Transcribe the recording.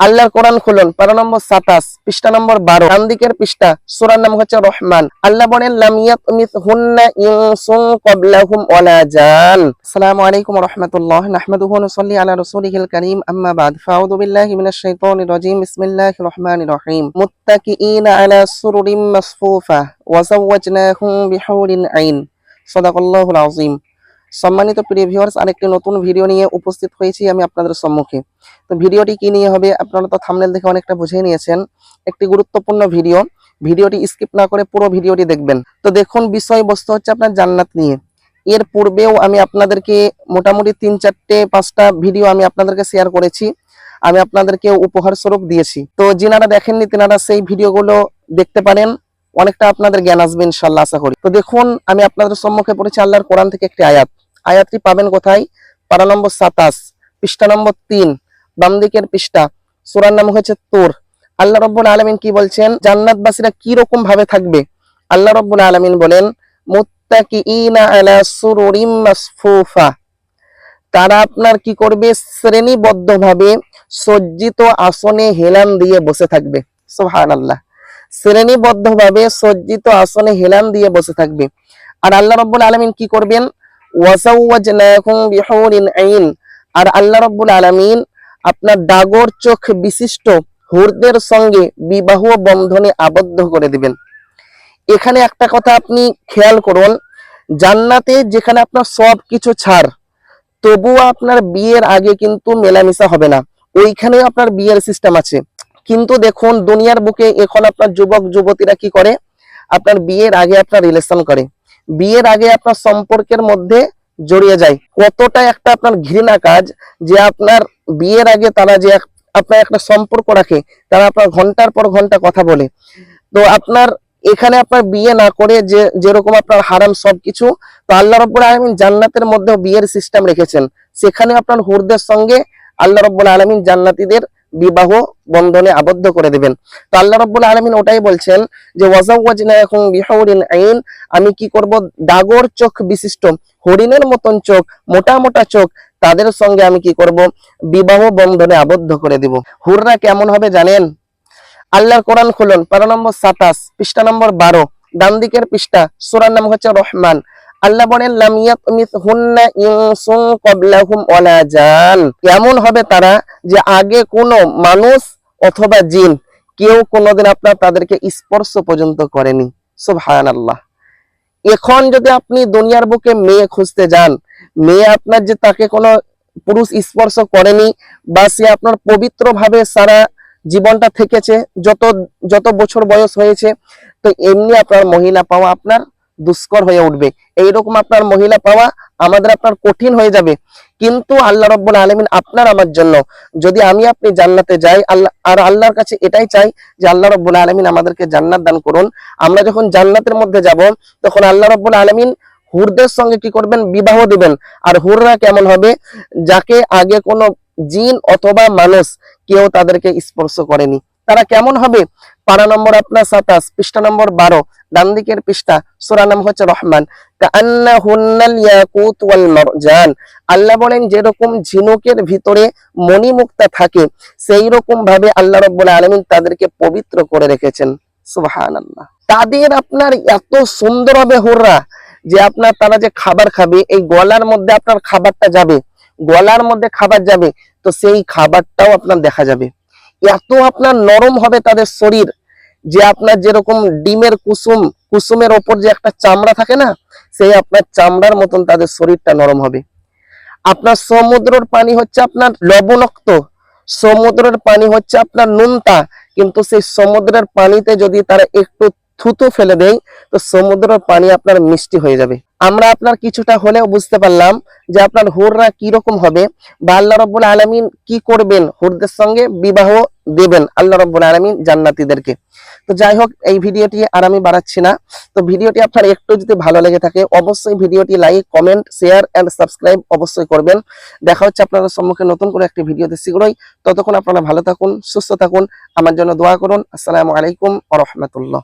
আল্লাহর কোরআন খুলুন, পারা নম্বর 27, পৃষ্ঠা নম্বর 12, ডান দিকের পৃষ্ঠা, সূরার নাম হচ্ছে রহমান। আল্লাহ বলেন লাম ইয়াতমিসহুন্না ইনসুন ক্বাবলাহুম ওয়ালা জান। আসসালামু আলাইকুম ওয়া রাহমাতুল্লাহ, নাহমাদুহু ওয়া নুসাল্লি আলা রাসূলিহিল কারীম, আম্মা বাদ, ফাআউযু বিল্লাহি মিনাশ শাইতানির রাজীম, বিসমিল্লাহির রহমানির রহিম। মুত্তাকিঈনা আলা সুরুরিন মাসফুফা ওয়া যাওয়াজনাহুম বিহুরিন আইন। সাদাকাল্লাহুল আযীম। সম্মানিত প্রিয় ভিউয়ার্স, আরেকটি নতুন ভিডিও নিয়ে উপস্থিত হয়েছি আমি আপনাদের সম্মুখে। তো ভিডিওটি কি নিয়ে হবে আপনারা তো থাম্বনেল দেখে অনেকটা বুঝে নিয়েছেন। একটি গুরুত্বপূর্ণ ভিডিও, ভিডিওটি স্কিপ না করে পুরো ভিডিওটি দেখবেন। তো দেখুন, বিষয়বস্তু হচ্ছে আপনার জান্নাত নিয়ে। এর পূর্বেও আমি আপনাদেরকে মোটামুটি 3-4-5টা ভিডিও আমি আপনাদেরকে শেয়ার করেছি, আমি আপনাদেরকে উপহার স্বরূপ দিয়েছি। তো যিনারা দেখেননি তিনারা সেই ভিডিওগুলো দেখতে পারেন, অনেকটা আপনাদের জ্ঞান আসবে ইনশাআল্লাহ, আশা করি। তো দেখুন, আমি আপনাদের সম্মুখে পড়েছি আল্লাহর কোরআন থেকে একটি আয়াত। আয়াতটি পাবেন কোথায়? পারা নম্বর 27, পৃষ্ঠা নম্বর 3, বাম দিকের পৃষ্ঠা, সূরার নাম হচ্ছে তুর। আল্লাহ রাব্বুল আলামিন কি বলছেন, জান্নাতবাসীরা কি রকম ভাবে থাকবে? আল্লাহ রাব্বুল আলামিন বলেন মুত্তাকিঈনা আলা সুরুরিম মাসফুফা, তারা আপনার কি করবে? শ্রেণীবদ্ধভাবে সজ্জিত আসনে হেলান দিয়ে বসে থাকবে। সুবহানাল্লাহ, শ্রেণীবদ্ধভাবে সজ্জিত আসনে হেলান দিয়ে বসে থাকবে। আর আল্লাহ রাব্বুল আলামিন কি করবেন? ওয়াজাওয়াজনাহুম বিহুরিন আইন, আর আল্লাহ রাব্বুল আলামিন আপনার ডাগর চোখ বিশিষ্ট হুরদের সঙ্গে বিবাহ বন্ধনে আবদ্ধ করে দিবেন। এখানে একটা কথা আপনি খেয়াল করুন, জান্নাতে যেখানে আপনার সব কিছু ছাড়, তবুও আপনার বিয়ের আগে কিন্তু মেলামেশা হবে না, ওইখানে আপনার বিয়ের সিস্টেম আছে। কিন্তু দেখুন, দুনিয়ার বুকে এখন আপনার যুবক যুবতীরা কি করে? আপনার বিয়ের আগে আপনার রিলেশন করে, বিয়ের আগে আপনার সম্পর্কের মধ্যে জড়িয়ে যায়। কতটা একটা আপনার ঘৃণা কাজ যে আপনার বিয়ের আগে তারা যে আপনার একটা সম্পর্ক রাখে, তারা আপনার ঘন্টার পর ঘন্টা কথা বলে। তো আপনার এখানে আপনার বিয়ে না করে যে যেরকম আপনার হারাম সবকিছু, তো আল্লাহ রাব্বুল আলামিন জান্নাতের মধ্যে বিয়ের সিস্টেম রেখেছেন। সেখানে আপনার হুরদের সঙ্গে আল্লাহ রাব্বুল আলামিন জান্নাতীদের বিবাহ বন্ধনে আবদ্ধ করে দিবেন। তো আল্লাহ রাব্বুল আলামিন ওটাই বলছেন যে ওয়াজাওয়াজনাহুম বিহুরিন আইন, আমি কি করব? ডাগর চোখ বিশিষ্ট, হরিণের মতন চোখ, মোটা মোটা চোখ, তাদের সঙ্গে আমি কি করব? বিবাহ বন্ধনে আবদ্ধ করে দিব। হুররা কেমন হবে জানেন? আল্লাহর কোরআন খুলুন, পারা নম্বর 27, পৃষ্ঠা নম্বর 12, ডান দিকের পৃষ্ঠা, সূরার নাম হচ্ছে রহমান। আল্লাহ বলেন লাম ইয়াতমিসহুন্না ইনসুন ক্বাবলাহুম ওয়ালা জান, এমন হবে তারা যে আগে কোনো মানুষ অথবা জিন কেউ কোনোদিন আপনার তাদেরকে স্পর্শ পর্যন্ত করেনি। সুবহানাল্লাহ। এখন যদি আপনি দুনিয়ার বুকে মেয়ে খুঁজতে যান, মেয়ে আপনার যে তাকে কোনো পুরুষ স্পর্শ করেনি, বা সে আপনার পবিত্র ভাবে সারা জীবনটা থেকেছে, যত যত বছর বয়স হয়েছে, তো এমনি আপনার মহিলা পাওয়া আপনার দুষ্কর হয়ে উঠবে। এইরকম আপনার মহিলা পাওয়া আমাদের আপনার কঠিন হয়ে যাবে। কিন্তু আল্লাহ রাব্বুল আলামিন আপনার আমার জন্য, যদি আমি আপনি জান্নাতে যাই, আল্লাহ আর আল্লাহর কাছে এটাই চাই যে আল্লাহ রাব্বুল আলামিন আমাদেরকে জান্নাত দান করুন। আমরা যখন জান্নাতের মধ্যে যাব, তখন আল্লাহ রাব্বুল আলামিন হুরদের সঙ্গে কি করবেন? বিবাহ দিবেন। আর হুররা কেমন হবে? যাকে আগে কোনো জিন অথবা মানুষ কেউ তাদেরকে স্পর্শ করেনি। তারা কেমন হবে? পারা নম্বর আপনার 27, পৃষ্ঠা নম্বর 12, ডান দিকের পৃষ্ঠা, সূরা নাম হচ্ছে রহমান। কাআন্নাহুন্নাল ইয়াকুত ওয়াল মারজান, আল্লাহ বলেন যেরকম ঝিনুকের ভিতরে মণিমুক্তা থাকে, সেই রকম ভাবে আল্লাহ রাব্বুল আলামিন তাদেরকে পবিত্র করে রেখেছেন। সুবহানাল্লাহ। তাদের আপনার এত সুন্দর হবে হুররা, যে আপনার তারা যে খাবার খাবে, এই গলার মধ্যে আপনার খাবারটা যাবে, গলার মধ্যে খাবার যাবে, তো সেই খাবারটাও আপনার দেখা যাবে। এত আপনার নরম হবে তাদের শরীর, যে আপনার যেরকম ডিমের কুসুমের ওপর যে একটা চামড়া থাকে না, সেই আপনার চামড়ার মতন তাদের শরীরটা নরম হবে। আপনার সমুদ্রের পানি হচ্ছে আপনার লবণাক্ত, সমুদ্রের পানি হচ্ছে আপনার নুনতা, কিন্তু সেই সমুদ্রের পানিতে যদি তারা একটু থুতু ফেলে দেয়, তো সমুদ্রের পানি আপনার মিষ্টি হয়ে যাবে। আমরা আপনার কিছুটা হলেও বুঝতে পারলাম যে আপনার হুররা কি রকম হবে, বা আল্লাহ রাব্বুল আলামিন কি করবেন? হুরদের সঙ্গে বিবাহ দেবেন আল্লাহ রাব্বুল আলামিন জান্নাতীদেরকে। তো যাই হোক, এই ভিডিওটি আর আমি বাড়াচ্ছি না। তো ভিডিওটি আপনার একটু যদি ভালো লেগে থাকে, অবশ্যই ভিডিওটি like, comment, share and subscribe অবশ্যই করবেন। দেখা হচ্ছে আপনাদের সম্মুখে নতুন করে একটি ভিডিওতে শীঘ্রই। ততক্ষণ আপনারা ভালো থাকুন, সুস্থ থাকুন, আমার জন্য দোয়া করুন। আসসালামু আলাইকুম ওয়া রাহমাতুল্লাহ।